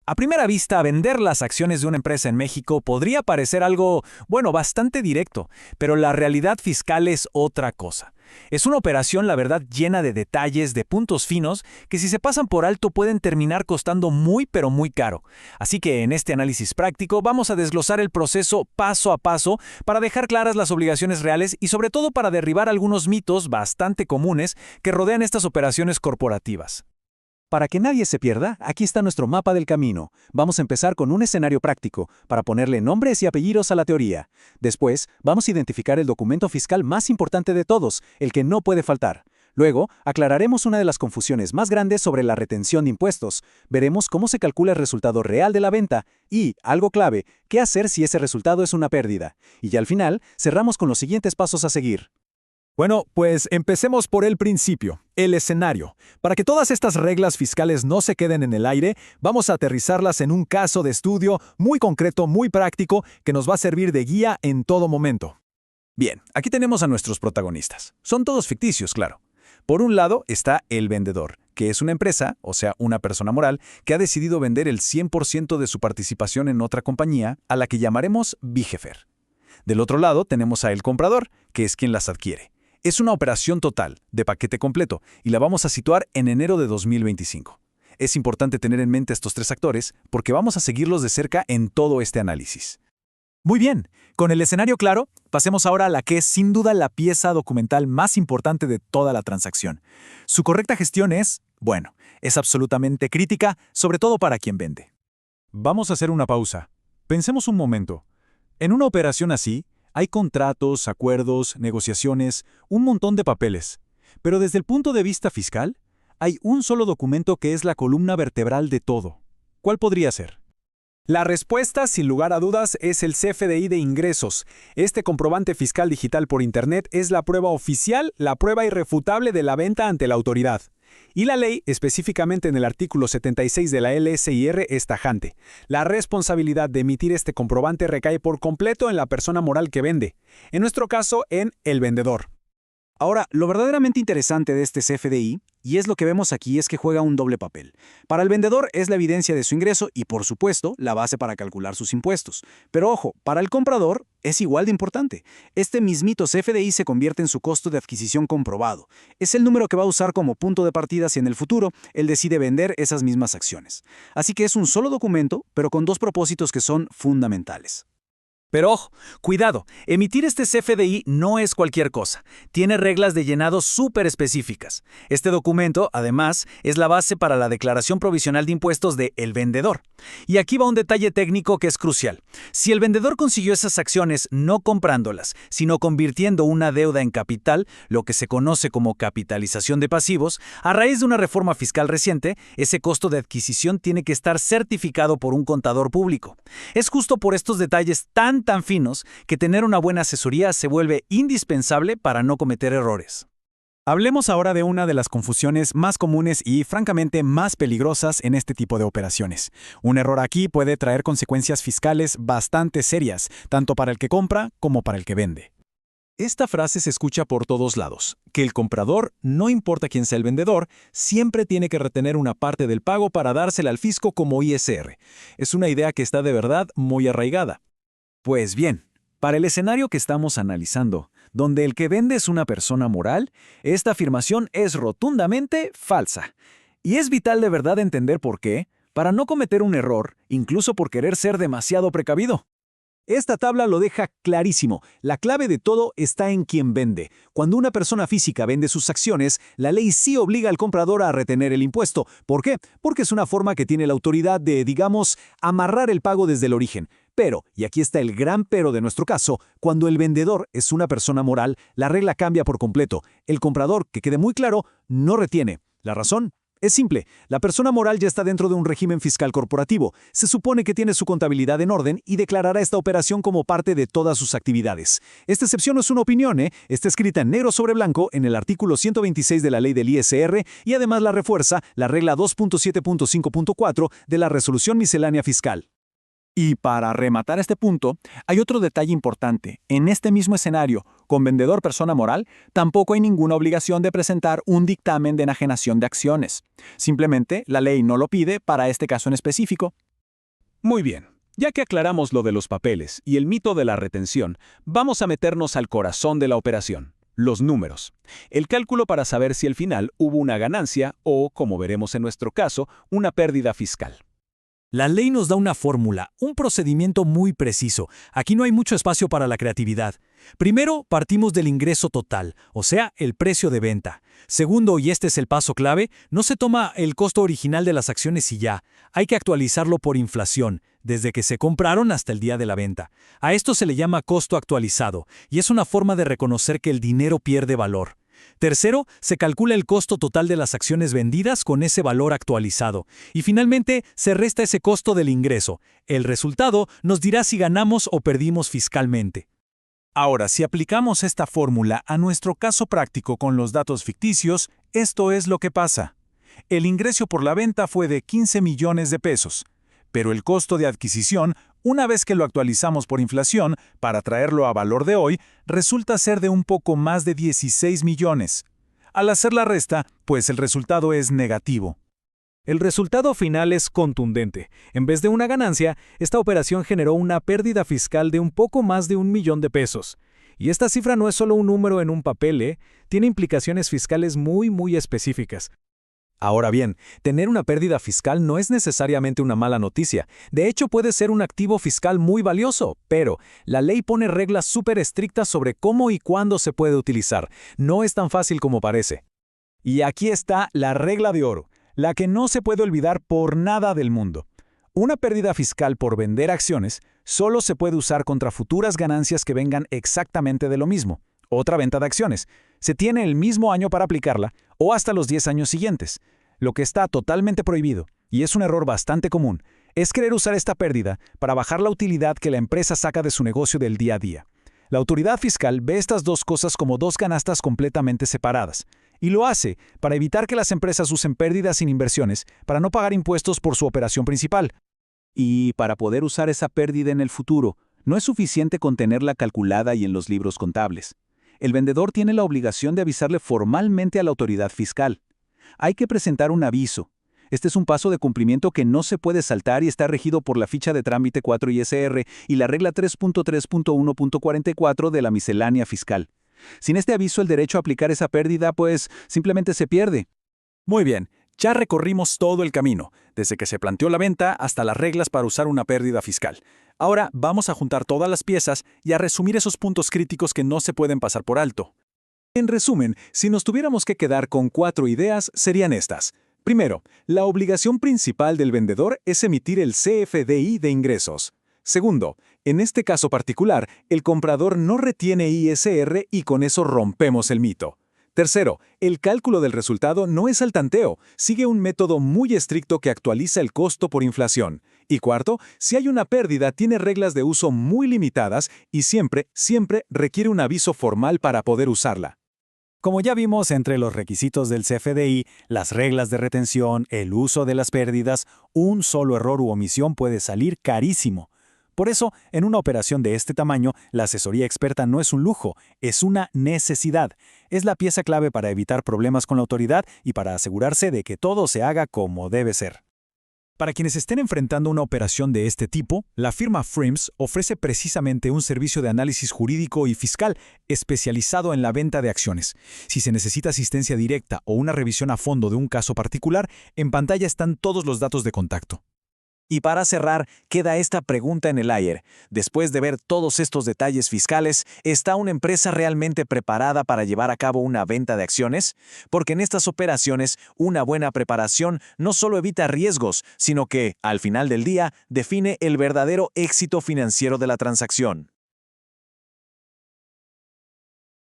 A primera vista, vender las acciones de una empresa en México podría parecer algo, bueno, bastante directo, pero la realidad fiscal es otra cosa. Es una operación, la verdad, llena de detalles, de puntos finos, que si se pasan por alto pueden terminar costando muy pero muy caro. Así que en este análisis práctico vamos a desglosar el proceso paso a paso para dejar claras las obligaciones reales y sobre todo para derribar algunos mitos bastante comunes que rodean estas operaciones corporativas. Para que nadie se pierda, aquí está nuestro mapa del camino. Vamos a empezar con un escenario práctico, para ponerle nombres y apellidos a la teoría. Después, vamos a identificar el documento fiscal más importante de todos, el que no puede faltar. Luego, aclararemos una de las confusiones más grandes sobre la retención de impuestos. Veremos cómo se calcula el resultado real de la venta y, algo clave, qué hacer si ese resultado es una pérdida. Y ya al final, cerramos con los siguientes pasos a seguir. Bueno, pues empecemos por el principio, el escenario. Para que todas estas reglas fiscales no se queden en el aire, vamos a aterrizarlas en un caso de estudio muy concreto, muy práctico, que nos va a servir de guía en todo momento. Bien, aquí tenemos a nuestros protagonistas. Son todos ficticios, claro. Por un lado está el vendedor, que es una empresa, o sea, una persona moral, que ha decidido vender el 100% de su participación en otra compañía, a la que llamaremos Vigefer. Del otro lado tenemos a el comprador, que es quien las adquiere. Es una operación total, de paquete completo, y la vamos a situar en enero de 2025. Es importante tener en mente estos tres actores porque vamos a seguirlos de cerca en todo este análisis. Muy bien, con el escenario claro, pasemos ahora a la que es sin duda la pieza documental más importante de toda la transacción. Su correcta gestión es, bueno, es absolutamente crítica, sobre todo para quien vende. Vamos a hacer una pausa. Pensemos un momento. En una operación así, hay contratos, acuerdos, negociaciones, un montón de papeles. Pero desde el punto de vista fiscal, hay un solo documento que es la columna vertebral de todo. ¿Cuál podría ser? La respuesta, sin lugar a dudas, es el CFDI de ingresos. Este comprobante fiscal digital por Internet es la prueba oficial, la prueba irrefutable de la venta ante la autoridad. Y la ley, específicamente en el artículo 76 de la LSIR, es tajante. La responsabilidad de emitir este comprobante recae por completo en la persona moral que vende. En nuestro caso, en el vendedor. Ahora, lo verdaderamente interesante de este CFDI, y es lo que vemos aquí, es que juega un doble papel. Para el vendedor es la evidencia de su ingreso y, por supuesto, la base para calcular sus impuestos. Pero ojo, para el comprador es igual de importante. Este mismito CFDI se convierte en su costo de adquisición comprobado. Es el número que va a usar como punto de partida si en el futuro él decide vender esas mismas acciones. Así que es un solo documento, pero con dos propósitos que son fundamentales. Pero ojo, cuidado, emitir este CFDI no es cualquier cosa. Tiene reglas de llenado súper específicas. Este documento, además, es la base para la declaración provisional de impuestos de el vendedor. Y aquí va un detalle técnico que es crucial. Si el vendedor consiguió esas acciones no comprándolas, sino convirtiendo una deuda en capital, lo que se conoce como capitalización de pasivos, a raíz de una reforma fiscal reciente, ese costo de adquisición tiene que estar certificado por un contador público. Es justo por estos detalles tan finos que tener una buena asesoría se vuelve indispensable para no cometer errores. Hablemos ahora de una de las confusiones más comunes y, francamente, más peligrosas en este tipo de operaciones. Un error aquí puede traer consecuencias fiscales bastante serias, tanto para el que compra como para el que vende. Esta frase se escucha por todos lados, que el comprador, no importa quién sea el vendedor, siempre tiene que retener una parte del pago para dársela al fisco como ISR. Es una idea que está de verdad muy arraigada. Pues bien, para el escenario que estamos analizando, donde el que vende es una persona moral, esta afirmación es rotundamente falsa. Y es vital de verdad entender por qué, para no cometer un error, incluso por querer ser demasiado precavido. Esta tabla lo deja clarísimo. La clave de todo está en quien vende. Cuando una persona física vende sus acciones, la ley sí obliga al comprador a retener el impuesto. ¿Por qué? Porque es una forma que tiene la autoridad de, digamos, amarrar el pago desde el origen. Pero, y aquí está el gran pero de nuestro caso, cuando el vendedor es una persona moral, la regla cambia por completo. El comprador, que quede muy claro, no retiene. ¿La razón? Es simple, la persona moral ya está dentro de un régimen fiscal corporativo. Se supone que tiene su contabilidad en orden y declarará esta operación como parte de todas sus actividades. Esta excepción no es una opinión, está escrita en negro sobre blanco en el artículo 126 de la ley del ISR y además la refuerza la regla 2.7.5.4 de la Resolución Miscelánea Fiscal. Y para rematar este punto, hay otro detalle importante. En este mismo escenario, con vendedor persona moral, tampoco hay ninguna obligación de presentar un dictamen de enajenación de acciones. Simplemente, la ley no lo pide para este caso en específico. Muy bien. Ya que aclaramos lo de los papeles y el mito de la retención, vamos a meternos al corazón de la operación, los números. El cálculo para saber si al final hubo una ganancia o, como veremos en nuestro caso, una pérdida fiscal. La ley nos da una fórmula, un procedimiento muy preciso. Aquí no hay mucho espacio para la creatividad. Primero, partimos del ingreso total, o sea, el precio de venta. Segundo, y este es el paso clave, no se toma el costo original de las acciones y ya. Hay que actualizarlo por inflación, desde que se compraron hasta el día de la venta. A esto se le llama costo actualizado, y es una forma de reconocer que el dinero pierde valor. Tercero, se calcula el costo total de las acciones vendidas con ese valor actualizado. Y finalmente, se resta ese costo del ingreso. El resultado nos dirá si ganamos o perdimos fiscalmente. Ahora, si aplicamos esta fórmula a nuestro caso práctico con los datos ficticios, esto es lo que pasa. El ingreso por la venta fue de 15 millones de pesos, pero el costo de adquisición, una vez que lo actualizamos por inflación, para traerlo a valor de hoy, resulta ser de un poco más de 16 millones. Al hacer la resta, pues el resultado es negativo. El resultado final es contundente. En vez de una ganancia, esta operación generó una pérdida fiscal de un poco más de 1 millón de pesos. Y esta cifra no es solo un número en un papel, tiene implicaciones fiscales muy específicas. Ahora bien, tener una pérdida fiscal no es necesariamente una mala noticia. De hecho, puede ser un activo fiscal muy valioso, pero la ley pone reglas súper estrictas sobre cómo y cuándo se puede utilizar. No es tan fácil como parece. Y aquí está la regla de oro, la que no se puede olvidar por nada del mundo. Una pérdida fiscal por vender acciones solo se puede usar contra futuras ganancias que vengan exactamente de lo mismo. Otra venta de acciones. Se tiene el mismo año para aplicarla o hasta los 10 años siguientes. Lo que está totalmente prohibido, y es un error bastante común, es querer usar esta pérdida para bajar la utilidad que la empresa saca de su negocio del día a día. La autoridad fiscal ve estas dos cosas como dos canastas completamente separadas, y lo hace para evitar que las empresas usen pérdidas sin inversiones para no pagar impuestos por su operación principal. Y para poder usar esa pérdida en el futuro, no es suficiente con tenerla calculada y en los libros contables. El vendedor tiene la obligación de avisarle formalmente a la autoridad fiscal. Hay que presentar un aviso. Este es un paso de cumplimiento que no se puede saltar y está regido por la ficha de trámite 4 ISR y la regla 3.3.1.44 de la miscelánea fiscal. Sin este aviso, el derecho a aplicar esa pérdida, pues, simplemente se pierde. Muy bien, ya recorrimos todo el camino, desde que se planteó la venta hasta las reglas para usar una pérdida fiscal. Ahora vamos a juntar todas las piezas y a resumir esos puntos críticos que no se pueden pasar por alto. En resumen, si nos tuviéramos que quedar con 4 ideas, serían estas. Primero, la obligación principal del vendedor es emitir el CFDI de ingresos. Segundo, en este caso particular, el comprador no retiene ISR y con eso rompemos el mito. Tercero, el cálculo del resultado no es al tanteo, sigue un método muy estricto que actualiza el costo por inflación. Y cuarto, si hay una pérdida, tiene reglas de uso muy limitadas y siempre requiere un aviso formal para poder usarla. Como ya vimos, entre los requisitos del CFDI, las reglas de retención, el uso de las pérdidas, un solo error u omisión puede salir carísimo. Por eso, en una operación de este tamaño, la asesoría experta no es un lujo, es una necesidad. Es la pieza clave para evitar problemas con la autoridad y para asegurarse de que todo se haga como debe ser. Para quienes estén enfrentando una operación de este tipo, la firma Frims ofrece precisamente un servicio de análisis jurídico y fiscal especializado en la venta de acciones. Si se necesita asistencia directa o una revisión a fondo de un caso particular, en pantalla están todos los datos de contacto. Y para cerrar, queda esta pregunta en el aire. Después de ver todos estos detalles fiscales, ¿está una empresa realmente preparada para llevar a cabo una venta de acciones? Porque en estas operaciones, una buena preparación no solo evita riesgos, sino que, al final del día, define el verdadero éxito financiero de la transacción.